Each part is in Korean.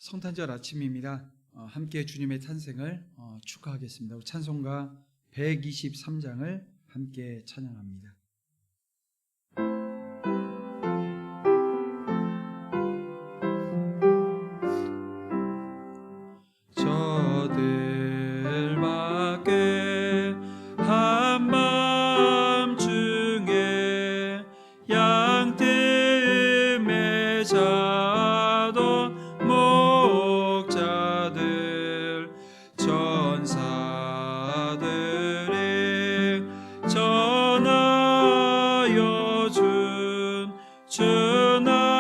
성탄절 아침입니다. 함께 주님의 탄생을 축하하겠습니다. 우리 찬송가 123장을 함께 찬양합니다. 저들 밖에 한밤중에 양틈에 자던 목자들 천사들이 전하여 준 주나신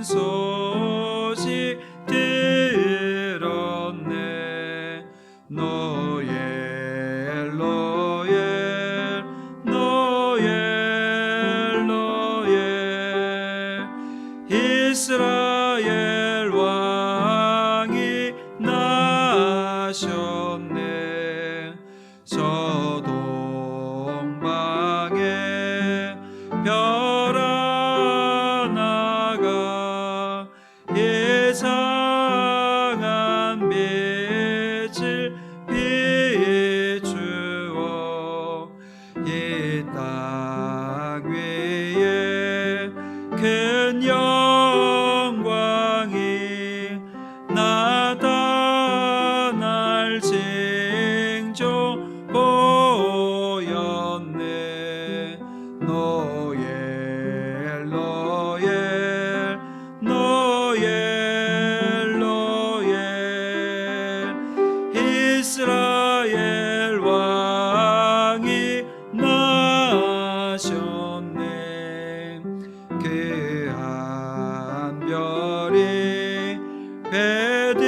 소식 들었네. 노엘 노엘 노엘 노엘 이스라엘 왕이 나셨네. 저 동방에 별 하나가 예상한 빛을 비추어 이 땅 위에 큰 영광이 나타날 징조 보였네. 노엘 노엘 노엘 노엘 이스라엘 왕이 나셨네. 그 한 별이 베들레헴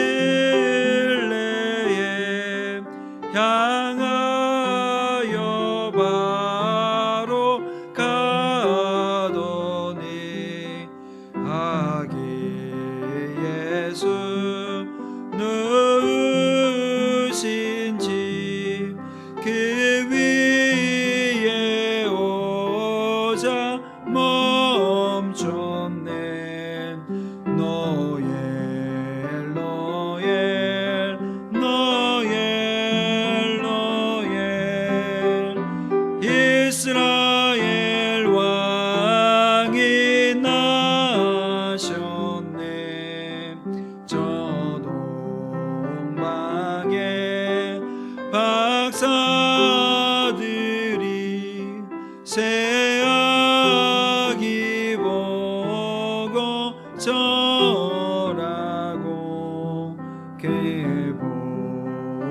향하여 바로 가더니 아기 예수 누우신 집 그 위에 오자 멈췄네. 노엘 노엘 노엘 노엘 이스라엘 왕이 나셨네. 저 동방에 박사들이 새 아기 보고 절하고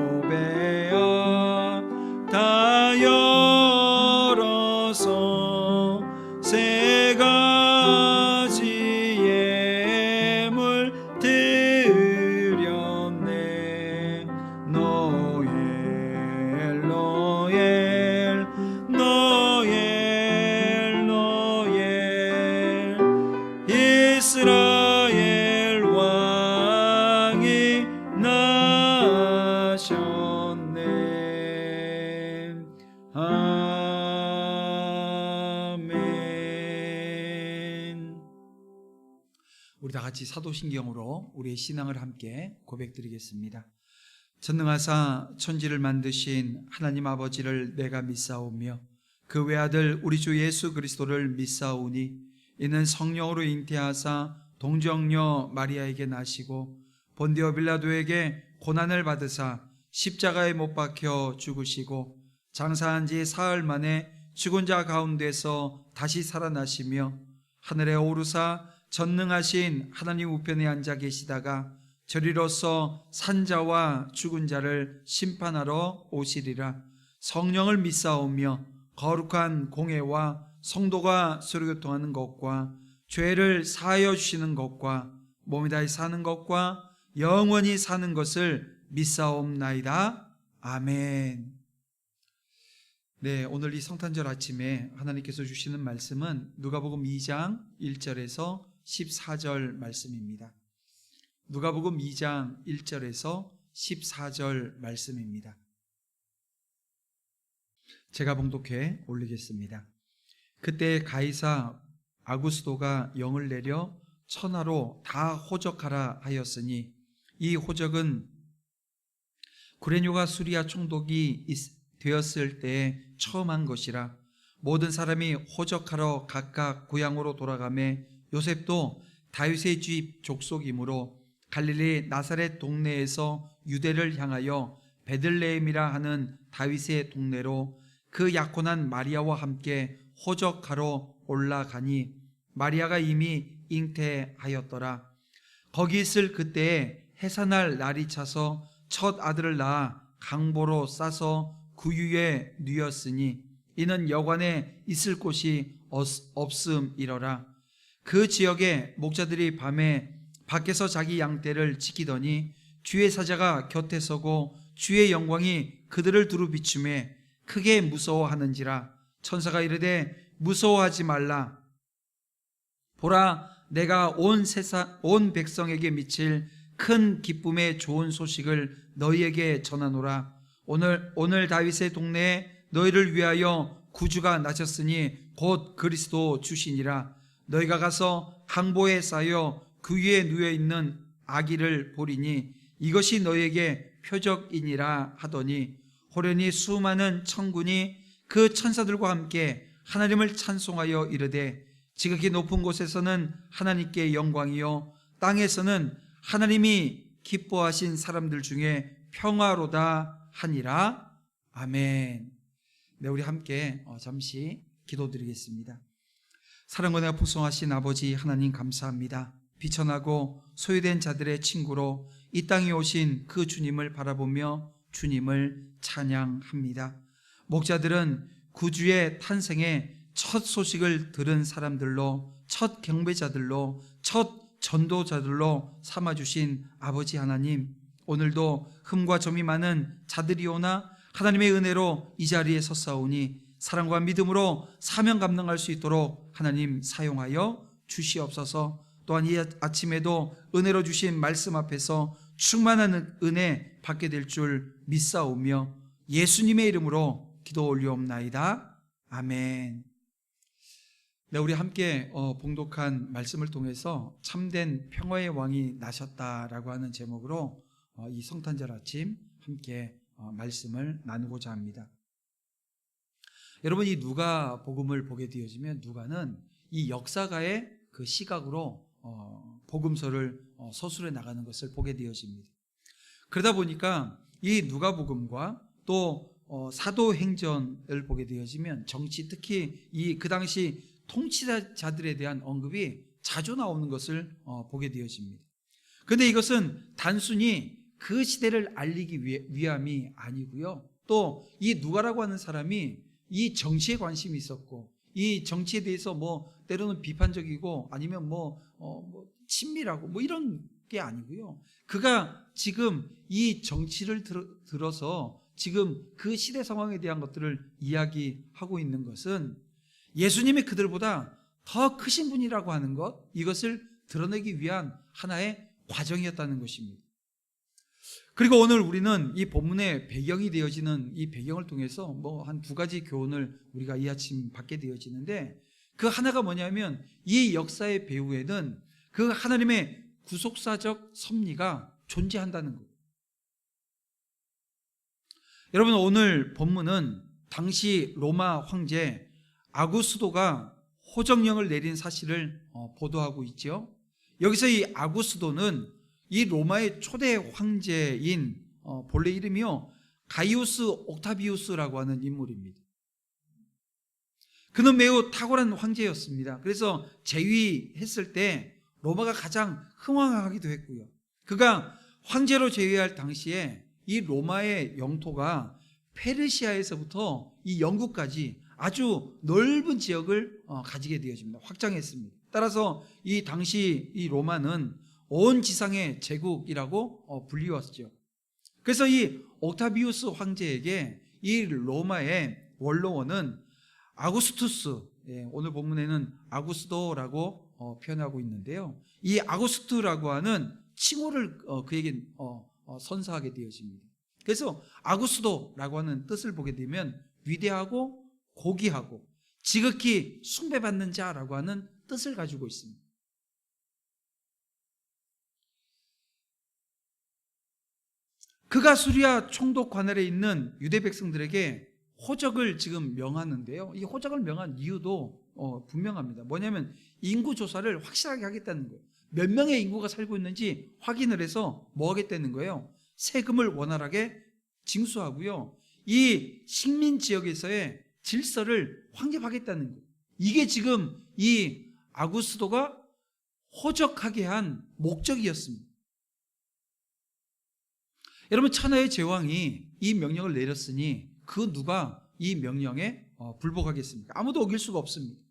계보배야 다 열어서 세 가지 예물 드렸네. 노엘 노엘 노엘 노엘 이스라엘 왕이 나셨네. 아멘. 우리 다 같이 사도신경으로 우리의 신앙을 함께 고백드리겠습니다. 전능하사 천지를 만드신 하나님 아버지를 내가 믿사오며 그 외아들 우리 주 예수 그리스도를 믿사오니 이는 성령으로 잉태하사 동정녀 마리아에게 나시고 본디오 빌라도에게 고난을 받으사 십자가에 못 박혀 죽으시고 장사한 지 사흘 만에 죽은 자 가운데서 다시 살아나시며 하늘에 오르사 전능하신 하나님 우편에 앉아 계시다가 저리로서 산자와 죽은 자를 심판하러 오시리라. 성령을 믿사오며 거룩한 공회와 성도가 서로교통하는 것과 죄를 사하여 주시는 것과 몸이 다시 사는 것과 영원히 사는 것을 믿사옵나이다. 아멘. 네, 오늘 이 성탄절 아침에 하나님께서 주시는 말씀은 누가복음 2장 1절에서 14절 말씀입니다. 누가복음 2장 1절에서 14절 말씀입니다. 제가 봉독해 올리겠습니다. 그때 가이사 아구스도가 영을 내려 천하로 다 호적하라 하였으니 이 호적은 구레뇨가 수리아 총독이 되었을 때에 처음 한 것이라. 모든 사람이 호적하러 각각 고향으로 돌아가매 요셉도 다윗의 집 족속이므로 갈릴리 나사렛 동네에서 유대를 향하여 베들레헴이라 하는 다윗의 동네로 그 약혼한 마리아와 함께 호적하러 올라가니 마리아가 이미 잉태하였더라. 거기 있을 그때에 해산할 날이 차서 첫 아들을 낳아 강보로 싸서 구유에 누였으니 이는 여관에 있을 곳이 없음이러라. 그 지역에 목자들이 밤에 밖에서 자기 양떼를 지키더니 주의 사자가 곁에 서고 주의 영광이 그들을 두루 비추매 크게 무서워하는지라. 천사가 이르되 무서워하지 말라. 보라, 내가 온 백성에게 미칠 큰 기쁨의 좋은 소식을 너희에게 전하노라. 오늘 다윗의 동네에 너희를 위하여 구주가 나셨으니 곧 그리스도 주시니라. 너희가 가서 강보에 쌓여 그 위에 누워 있는 아기를 보리니 이것이 너희에게 표적이니라 하더니 호련히 수많은 천군이 그 천사들과 함께 하나님을 찬송하여 이르되 지극히 높은 곳에서는 하나님께 영광이요 땅에서는 하나님이 기뻐하신 사람들 중에 평화로다 하니라. 아멘. 네, 우리 함께 잠시 기도드리겠습니다. 사랑과 풍성하신 아버지 하나님 감사합니다. 비천하고 소외된 자들의 친구로 이 땅에 오신 그 주님을 바라보며 주님을 찬양합니다. 목자들은 구주의 탄생의 첫 소식을 들은 사람들로, 첫 경배자들로, 첫 전도자들로 삼아주신 아버지 하나님, 오늘도 흠과 점이 많은 자들이 오나 하나님의 은혜로 이 자리에 섰사오니 사랑과 믿음으로 사명 감당할 수 있도록 하나님 사용하여 주시옵소서. 또한 이 아침에도 은혜로 주신 말씀 앞에서 충만한 은혜 받게 될 줄 믿사오며 예수님의 이름으로 기도 올리옵나이다. 아멘. 네, 우리 함께 봉독한 말씀을 통해서 참된 평화의 왕이 나셨다라고 하는 제목으로 이 성탄절 아침 함께 말씀을 나누고자 합니다. 여러분, 이 누가 복음을 보게 되어지면 누가는 이 역사가의 그 시각으로 복음서를 서술해 나가는 것을 보게 되어집니다. 그러다 보니까 이 누가복음과 또 사도행전을 보게 되어지면 정치, 특히 그 당시 통치자들에 대한 언급이 자주 나오는 것을 보게 되어집니다. 그런데 이것은 단순히 그 시대를 알리기 위함이 아니고요. 또 이 누가라고 하는 사람이 이 정치에 관심이 있었고 이 정치에 대해서 때로는 비판적이고 아니면 친밀하고 이런 게 아니고요. 그가 지금 이 정치를 들어서 지금 그 시대 상황에 대한 것들을 이야기하고 있는 것은 예수님이 그들보다 더 크신 분이라고 하는 것, 이것을 드러내기 위한 하나의 과정이었다는 것입니다. 그리고 오늘 우리는 이 본문의 배경이 되어지는 이 배경을 통해서 한 두 가지 교훈을 우리가 이 아침 받게 되어지는데, 그 하나가 뭐냐면 이 역사의 배후에는 그 하나님의 구속사적 섭리가 존재한다는 것. 여러분, 오늘 본문은 당시 로마 황제 아구스도가 호정령을 내린 사실을 보도하고 있죠. 여기서 이 아구스도는 이 로마의 초대 황제인 본래 이름이요 가이우스 옥타비우스라고 하는 인물입니다. 그는 매우 탁월한 황제였습니다. 그래서 재위했을 때 로마가 가장 흥왕하기도 했고요. 그가 황제로 재위할 당시에 이 로마의 영토가 페르시아에서부터 이 영국까지 아주 넓은 지역을 가지게 되어집니다. 확장했습니다. 따라서 이 당시 이 로마는 온 지상의 제국이라고 불리웠죠. 그래서 이 옥타비우스 황제에게 이 로마의 원로원은 아구스투스, 오늘 본문에는 아구스도라고 표현하고 있는데요. 이 아구스투라고 하는 칭호를 그에게 선사하게 되어집니다. 그래서 아구스도라고 하는 뜻을 보게 되면 위대하고 고귀하고 지극히 숭배받는 자라고 하는 뜻을 가지고 있습니다. 그가 수리아 총독 관할에 있는 유대 백성들에게 호적을 지금 명하는데요. 이 호적을 명한 이유도 분명합니다. 뭐냐면 인구 조사를 확실하게 하겠다는 거예요. 몇 명의 인구가 살고 있는지 확인을 해서 뭐 하겠다는 거예요? 세금을 원활하게 징수하고요. 이 식민 지역에서의 질서를 확립하겠다는 거예요. 이게 지금 이 아구스도가 호적하게 한 목적이었습니다. 여러분, 천하의 제왕이 이 명령을 내렸으니 그 누가 이 명령에 불복하겠습니까? 아무도 어길 수가 없습니다.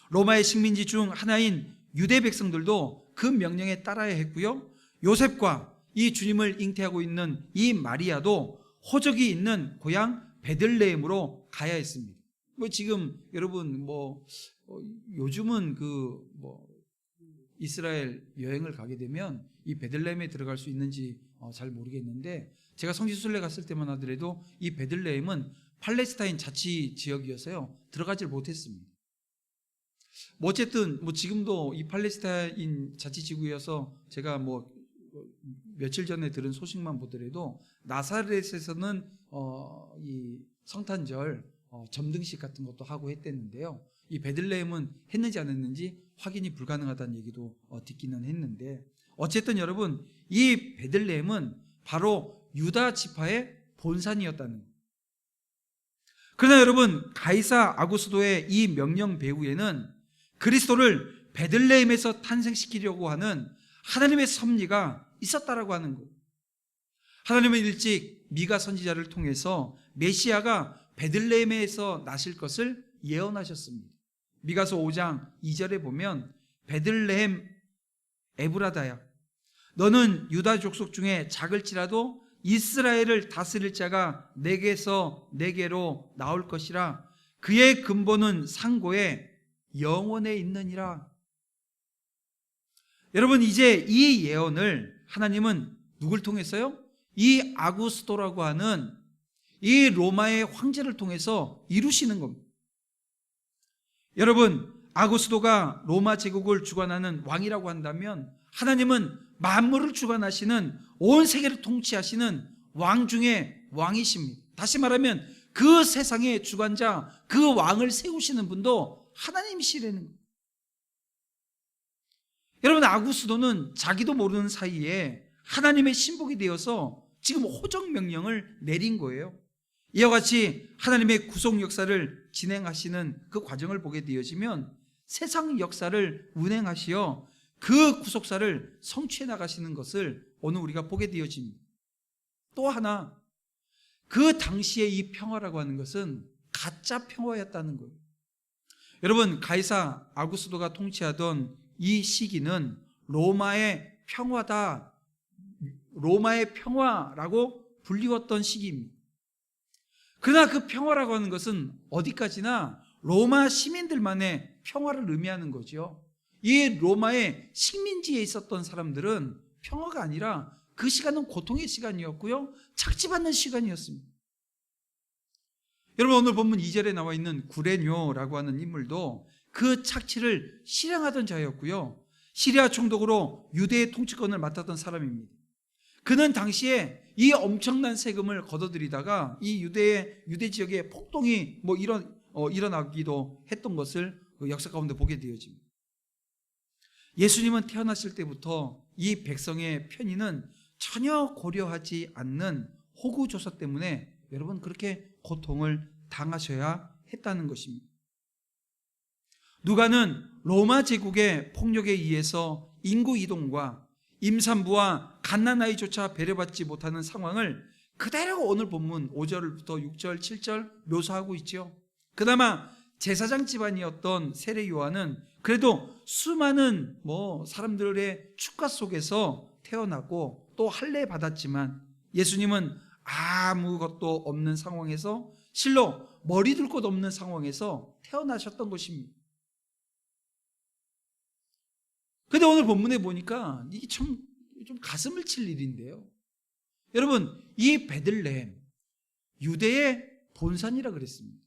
로마의 식민지 중 하나인 유대 백성들도 그 명령에 따라야 했고요. 요셉과 이 주님을 잉태하고 있는 이 마리아도 호적이 있는 고향 베들레헴으로 가야 했습니다. 지금 여러분 요즘은 이스라엘 여행을 가게 되면 이 베들레헴에 들어갈 수 있는지 잘 모르겠는데, 제가 성지순례 갔을 때만 하더라도 이 베들레헴은 팔레스타인 자치 지역이어서요 들어가질 못했습니다. 어쨌든 지금도 이 팔레스타인 자치지구여서 제가 며칠 전에 들은 소식만 보더라도 나사렛에서는 이 성탄절 점등식 같은 것도 하고 했댔는데요. 이 베들레헴은 했는지 안 했는지 확인이 불가능하다는 얘기도 듣기는 했는데, 어쨌든 여러분, 이 베들레헴은 바로 유다 지파의 본산이었다는 거예요. 그러나 여러분, 가이사 아구스도의 이 명령 배후에는 그리스도를 베들레헴에서 탄생시키려고 하는 하나님의 섭리가 있었다라고 하는 거예요. 하나님은 일찍 미가 선지자를 통해서 메시아가 베들레헴에서 나실 것을 예언하셨습니다. 미가서 5장 2절에 보면 베들레헴 에브라다야, 너는 유다 족속 중에 작을지라도 이스라엘을 다스릴 자가 내게서 내게로 나올 것이라. 그의 근본은 상고에 영원에 있느니라. 여러분, 이제 이 예언을 하나님은 누굴 통해서요? 이 아구스도라고 하는 이 로마의 황제를 통해서 이루시는 겁니다. 여러분, 아구스도가 로마 제국을 주관하는 왕이라고 한다면 하나님은 만물을 주관하시는, 온 세계를 통치하시는 왕 중에 왕이십니다. 다시 말하면 그 세상의 주관자, 그 왕을 세우시는 분도 하나님이시라는 거예요. 여러분, 아구스도는 자기도 모르는 사이에 하나님의 신복이 되어서 지금 호적 명령을 내린 거예요. 이와 같이 하나님의 구속 역사를 진행하시는 그 과정을 보게 되어지면 세상 역사를 운행하시어 그 구속사를 성취해 나가시는 것을 오늘 우리가 보게 되어집니다. 또 하나, 그 당시의 이 평화라고 하는 것은 가짜 평화였다는 거예요. 여러분, 가이사 아구스도가 통치하던 이 시기는 로마의 평화다, 로마의 평화라고 불리웠던 시기입니다. 그러나 그 평화라고 하는 것은 어디까지나 로마 시민들만의 평화를 의미하는 거죠. 이 로마의 식민지에 있었던 사람들은 평화가 아니라 그 시간은 고통의 시간이었고요, 착지받는 시간이었습니다. 여러분, 오늘 본문 2절에 나와 있는 구레뇨라고 하는 인물도 그 착취를 실행하던 자였고요, 시리아 총독으로 유대의 통치권을 맡았던 사람입니다. 그는 당시에 이 엄청난 세금을 걷어들이다가 이 유대 지역에 폭동이 일어나기도 했던 것을 그 역사 가운데 보게 되어집니다. 예수님은 태어났을 때부터 이 백성의 편의는 전혀 고려하지 않는 호구조사 때문에 여러분 그렇게 고통을 당하셔야 했다는 것입니다. 누가는 로마 제국의 폭력에 의해서 인구 이동과 임산부와 갓난아이조차 배려받지 못하는 상황을 그대로 오늘 본문 5절부터 6절, 7절 묘사하고 있죠. 그나마 제사장 집안이었던 세례 요한은 그래도 수많은 사람들의 축가 속에서 태어나고 또 할례 받았지만, 예수님은 아무것도 없는 상황에서, 실로 머리 둘 곳 없는 상황에서 태어나셨던 것입니다. 근데 오늘 본문에 보니까 이게 좀 가슴을 칠 일인데요. 여러분, 이 베들레헴, 유대의 본산이라 그랬습니다.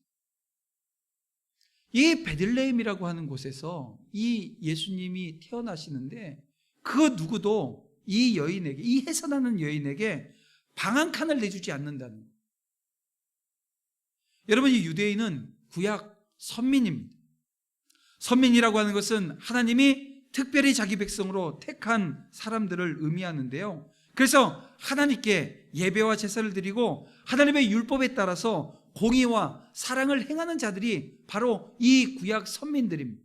이 베들레헴이라고 하는 곳에서 이 예수님이 태어나시는데 그 누구도 이 여인에게, 이 해산하는 여인에게 방 한 칸을 내주지 않는다는 거예요. 여러분, 이 유대인은 구약 선민입니다. 선민이라고 하는 것은 하나님이 특별히 자기 백성으로 택한 사람들을 의미하는데요. 그래서 하나님께 예배와 제사를 드리고 하나님의 율법에 따라서 공의와 사랑을 행하는 자들이 바로 이 구약 선민들입니다.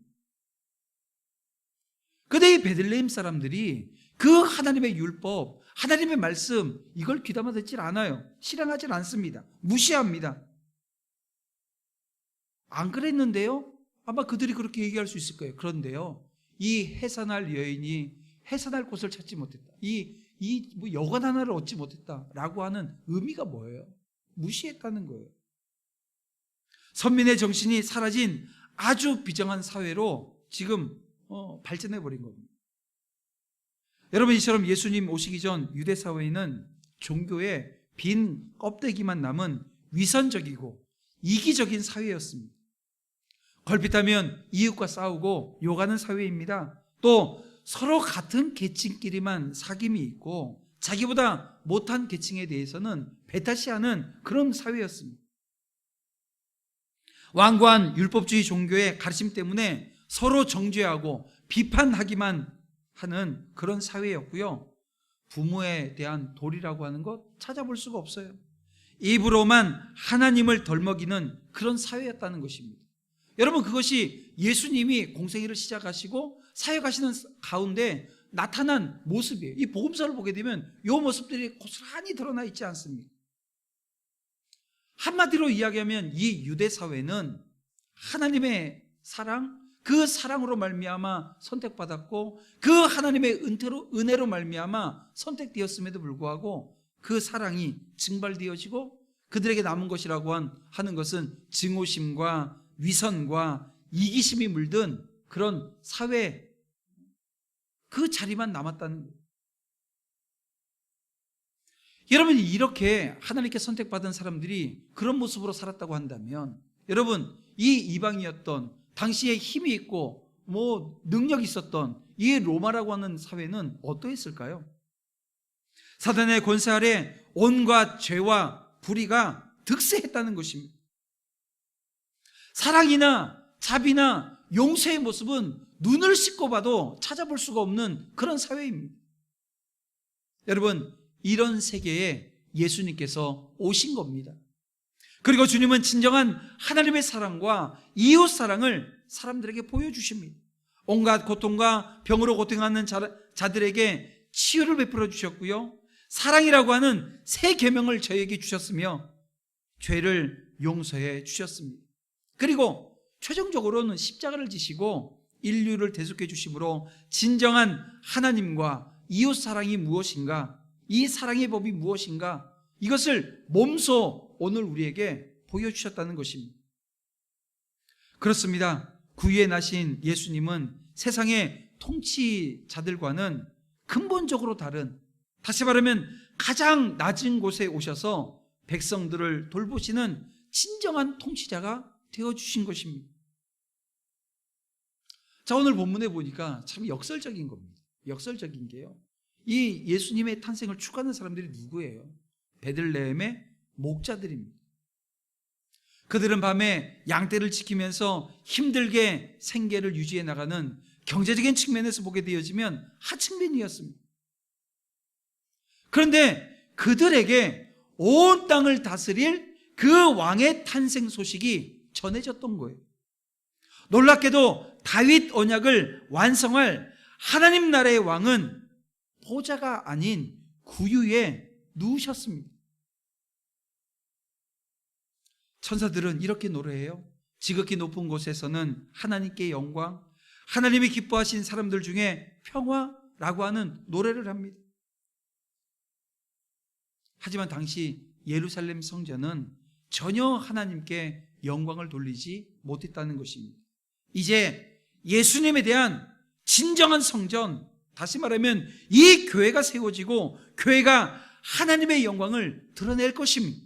그런데 이 베들레헴 사람들이 그 하나님의 율법, 하나님의 말씀, 이걸 귀담아 듣질 않아요. 실행하지 않습니다. 무시합니다. 안 그랬는데요? 아마 그들이 그렇게 얘기할 수 있을 거예요. 그런데요, 이 해산할 여인이 해산할 곳을 찾지 못했다, 뭐 여관 하나를 얻지 못했다라고 하는 의미가 뭐예요? 무시했다는 거예요. 선민의 정신이 사라진 아주 비정한 사회로 지금 발전해 버린 겁니다. 여러분, 이처럼 예수님 오시기 전 유대 사회는 종교의 빈 껍데기만 남은 위선적이고 이기적인 사회였습니다. 걸핏하면 이웃과 싸우고 욕하는 사회입니다. 또 서로 같은 계층끼리만 사귐이 있고 자기보다 못한 계층에 대해서는 배타시하는 그런 사회였습니다. 완고한 율법주의 종교의 가르침 때문에 서로 정죄하고 비판하기만 하는 그런 사회였고요. 부모에 대한 도리라고 하는 것 찾아볼 수가 없어요. 입으로만 하나님을 덜먹이는 그런 사회였다는 것입니다. 여러분, 그것이 예수님이 공생애를 시작하시고 사역하시는 가운데 나타난 모습이에요. 이 복음서를 보게 되면 이 모습들이 고스란히 드러나 있지 않습니까? 한마디로 이야기하면 이 유대 사회는 하나님의 사랑, 그 사랑으로 말미암아 선택받았고 그 하나님의 은혜로 말미암아 선택되었음에도 불구하고 그 사랑이 증발되어지고 그들에게 남은 것이라고 하는 것은 증오심과 위선과 이기심이 물든 그런 사회, 그 자리만 남았다는 거예요. 여러분, 이렇게 하나님께 선택받은 사람들이 그런 모습으로 살았다고 한다면, 여러분, 이 이방이었던 당시에 힘이 있고 능력이 있었던 이 로마라고 하는 사회는 어떠했을까요? 사단의 권세 아래 온갖 죄와 불의가 득세했다는 것입니다. 사랑이나 자비나 용서의 모습은 눈을 씻고 봐도 찾아볼 수가 없는 그런 사회입니다. 여러분, 이런 세계에 예수님께서 오신 겁니다. 그리고 주님은 진정한 하나님의 사랑과 이웃 사랑을 사람들에게 보여주십니다. 온갖 고통과 병으로 고통하는 자들에게 치유를 베풀어 주셨고요, 사랑이라고 하는 새 계명을 저에게 주셨으며 죄를 용서해 주셨습니다. 그리고 최종적으로는 십자가를 지시고 인류를 대속해 주심으로 진정한 하나님과 이웃 사랑이 무엇인가, 이 사랑의 법이 무엇인가, 이것을 몸소 오늘 우리에게 보여주셨다는 것입니다. 그렇습니다. 구유에 나신 예수님은 세상의 통치자들과는 근본적으로 다른, 다시 말하면 가장 낮은 곳에 오셔서 백성들을 돌보시는 진정한 통치자가 되어주신 것입니다. 자, 오늘 본문에 보니까 참 역설적인 겁니다. 역설적인 게요, 이 예수님의 탄생을 축하하는 사람들이 누구예요? 베들레헴의 목자들입니다. 그들은 밤에 양떼를 지키면서 힘들게 생계를 유지해 나가는, 경제적인 측면에서 보게 되어지면 하층민이었습니다. 그런데 그들에게 온 땅을 다스릴 그 왕의 탄생 소식이 전해졌던 거예요. 놀랍게도 다윗 언약을 완성할 하나님 나라의 왕은 보좌가 아닌 구유에 누우셨습니다. 천사들은 이렇게 노래해요. 지극히 높은 곳에서는 하나님께 영광, 하나님이 기뻐하신 사람들 중에 평화라고 하는 노래를 합니다. 하지만 당시 예루살렘 성전은 전혀 하나님께 영광을 돌리지 못했다는 것입니다. 이제 예수님에 대한 진정한 성전, 다시 말하면 이 교회가 세워지고 교회가 하나님의 영광을 드러낼 것입니다.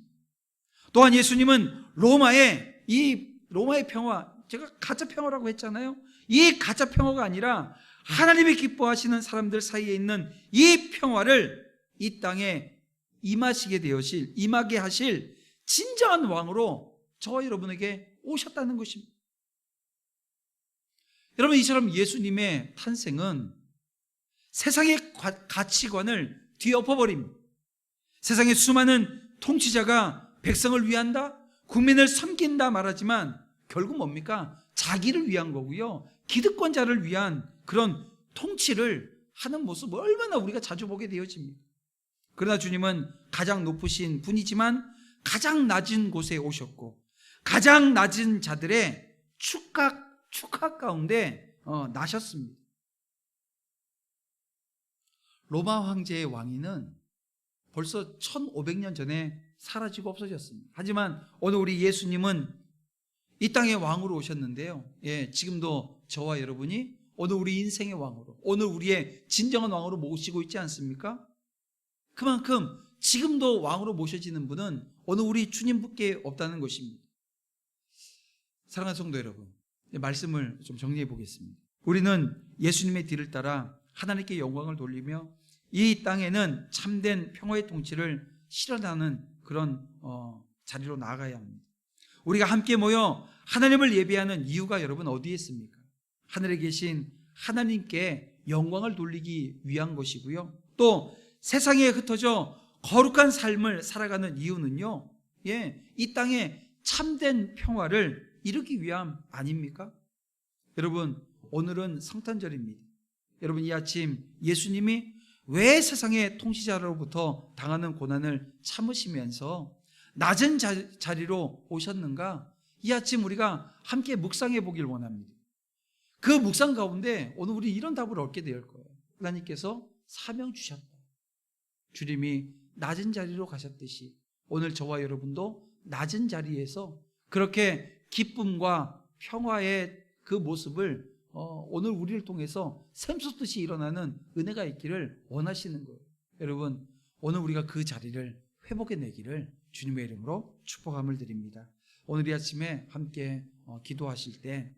또한 예수님은 로마의 평화, 제가 가짜 평화라고 했잖아요. 이 가짜 평화가 아니라 하나님이 기뻐하시는 사람들 사이에 있는 이 평화를 이 땅에 임하게 하실 진정한 왕으로 저와 여러분에게 오셨다는 것입니다. 여러분, 이처럼 예수님의 탄생은 세상의 가치관을 뒤엎어버립니다. 세상의 수많은 통치자가 백성을 위한다, 국민을 섬긴다 말하지만 결국 뭡니까? 자기를 위한 거고요, 기득권자를 위한 그런 통치를 하는 모습을 얼마나 우리가 자주 보게 되어집니다. 그러나 주님은 가장 높으신 분이지만 가장 낮은 곳에 오셨고 가장 낮은 자들의 축하 가운데 나셨습니다. 로마 황제의 왕위는 벌써 1500년 전에 사라지고 없어졌습니다. 하지만 오늘 우리 예수님은 이 땅의 왕으로 오셨는데요, 지금도 저와 여러분이 오늘 우리 인생의 왕으로, 오늘 우리의 진정한 왕으로 모시고 있지 않습니까? 그만큼 지금도 왕으로 모셔지는 분은 오늘 우리 주님밖에 없다는 것입니다. 사랑하는 성도 여러분, 말씀을 좀 정리해 보겠습니다. 우리는 예수님의 뒤를 따라 하나님께 영광을 돌리며 이 땅에는 참된 평화의 통치를 실현하는 그런 자리로 나아가야 합니다. 우리가 함께 모여 하나님을 예배하는 이유가 여러분 어디에 있습니까? 하늘에 계신 하나님께 영광을 돌리기 위한 것이고요, 또 세상에 흩어져 거룩한 삶을 살아가는 이유는요, 이 땅에 참된 평화를 이루기 위함 아닙니까? 여러분, 오늘은 성탄절입니다. 여러분, 이 아침 예수님이 왜 세상의 통치자로부터 당하는 고난을 참으시면서 낮은 자리로 오셨는가? 이 아침 우리가 함께 묵상해 보길 원합니다. 그 묵상 가운데 오늘 우리 이런 답을 얻게 될 거예요. 하나님께서 사명 주셨다. 주님이 낮은 자리로 가셨듯이 오늘 저와 여러분도 낮은 자리에서 그렇게 기쁨과 평화의 그 모습을 오늘 우리를 통해서 샘솟듯이 일어나는 은혜가 있기를 원하시는 거예요. 여러분, 오늘 우리가 그 자리를 회복해내기를 주님의 이름으로 축복함을 드립니다. 오늘 이 아침에 함께 기도하실 때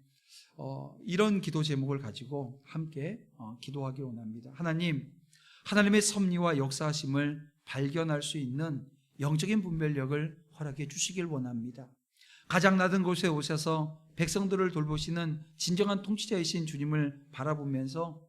이런 기도 제목을 가지고 함께 기도하기 원합니다. 하나님, 하나님의 섭리와 역사하심을 발견할 수 있는 영적인 분별력을 허락해 주시길 원합니다. 가장 낮은 곳에 오셔서 백성들을 돌보시는 진정한 통치자이신 주님을 바라보면서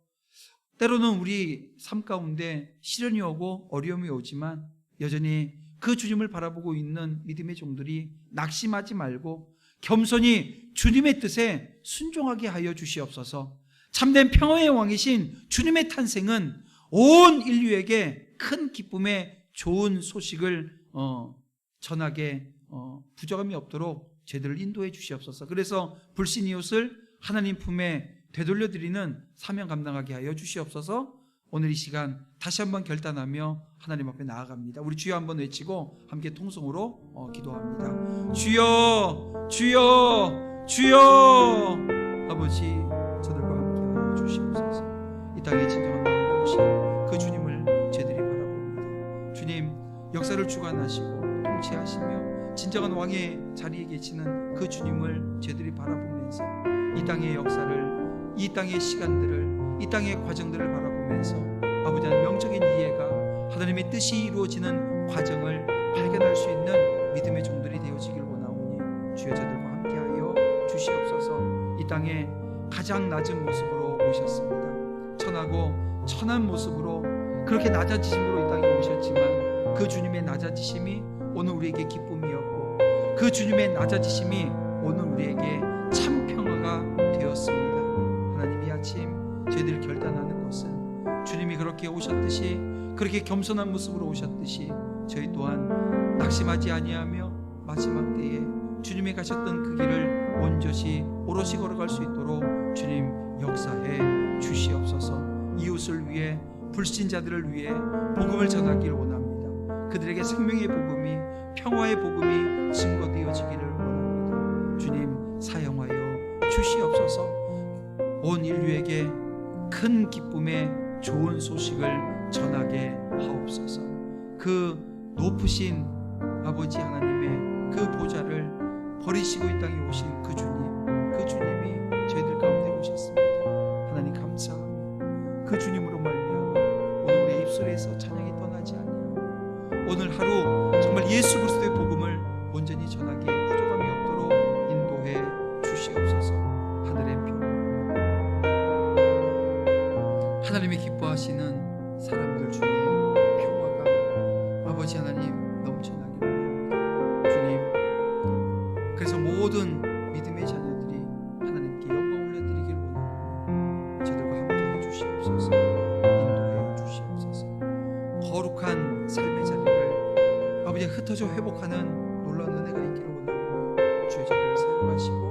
때로는 우리 삶 가운데 시련이 오고 어려움이 오지만 여전히 그 주님을 바라보고 있는 믿음의 종들이 낙심하지 말고 겸손히 주님의 뜻에 순종하게 하여 주시옵소서. 참된 평화의 왕이신 주님의 탄생은 온 인류에게 큰 기쁨의 좋은 소식을 전하게 부족함이 없도록 제들을 인도해 주시옵소서. 그래서 불신 이웃을 하나님 품에 되돌려드리는 사명 감당하게 하여 주시옵소서. 오늘 이 시간 다시 한번 결단하며 하나님 앞에 나아갑니다. 우리 주여 한번 외치고 함께 통성으로 기도합니다. 주여, 주여, 주여. 아버지, 저들과 함께 하여 주시옵소서. 이 땅에 진정한 왕으로 오신 그 주님을 저희들이 바라봅니다. 주님, 역사를 주관하시고 통치하시며 진정한 왕의 자리에 계시는 그 주님을 저희들이 바라보면서 이 땅의 역사를, 이 땅의 시간들을, 이 땅의 과정들을 바라보면서 아버지 하나님 명적인 이해가 하나님의 뜻이 이루어지는 과정을 발견할 수 있는 믿음의 종들이 되어지길 원하오니 주여 저들과 함께하여 주시옵소서. 이 땅에 가장 낮은 모습으로 오셨습니다. 천하고 천한 모습으로 그렇게 낮아지심으로 이 땅에 오셨지만 그 주님의 낮아지심이 오늘 우리에게 기쁨이었고 그 주님의 낮아지심이 오늘 우리에게 참 평화가 되었습니다. 하나님, 이 아침 저희들이 결단하는 것은 주님이 그렇게 오셨듯이, 그렇게 겸손한 모습으로 오셨듯이 저희 또한 낙심하지 아니하며 마지막 때에 주님이 가셨던 그 길을 온전히 오롯이 걸어갈 수 있도록 주님 역사해 주시옵소서. 이웃을 위해, 불신자들을 위해 복음을 전하기를 원합니다. 그들에게 생명의 복음이, 평화의 복음이 증거되어지기를 원합니다. 주님 사용하여 주시옵소서. 온 인류에게 큰 기쁨의 좋은 소식을 전하게 하옵소서. 그 높으신 아버지 하나님의 그 보좌를 버리시고 이 땅에 오신 그 주님이 저희들 가운데 오셨습니다. 하나님 감사합니다. 그 주님으로 말미암아 오늘 우리의 입술에서 찬양이 떠나지 아니하고 오늘 하루 정말 예수 그리스도의 복음을 온전히 전하기에 부족함이 없도록 인도해 주시옵소서. 하늘의 표, 하나님이 기뻐하시는 사람들 중에 평화가 아버지 하나님 넘쳐나기를 원합니다. 주님, 그래서 모든 믿음의 자녀들이 하나님께 영광 올려드리기를 원합니다. 저들과 함께 해주시옵소서. 인도해 주시옵소서. 거룩한 삶의 자리를 아버지 흩어져 회복하는 놀라운 은혜가 있기를 원하오니 주의 자리를 사용하시고